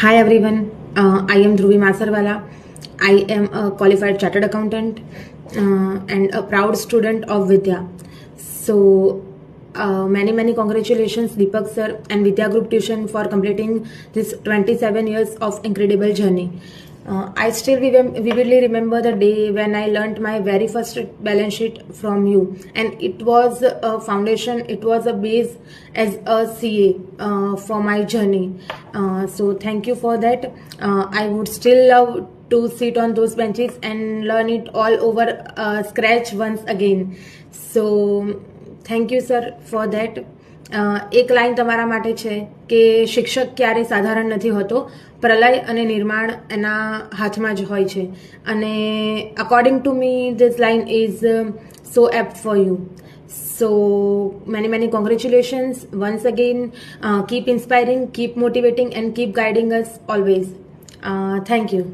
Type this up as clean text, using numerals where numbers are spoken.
Hi everyone, I am Dhruvi Masarwala. I am a qualified chartered accountant and a proud student of Vidya. Many congratulations, Deepak sir and Vidya Group Tuition for completing this 27 years of incredible journey. I still vividly remember the day when I learnt my very first balance sheet from you, and it was a foundation, it was a base as a CA for my journey. So, thank you for that. I would still love to sit on those benches and learn it all over scratch once again. So, thank you sir for that. એક line તમારા માટે છે કે શિક્ષક ક્યારેય સાધારણ નથી હોતો, પ્રલય અને નિર્માણ એના હાથમાં જ હોય છે. અને according to me this line is so apt for you. So many congratulations once again. Keep inspiring, keep motivating and keep guiding us always. Thank you.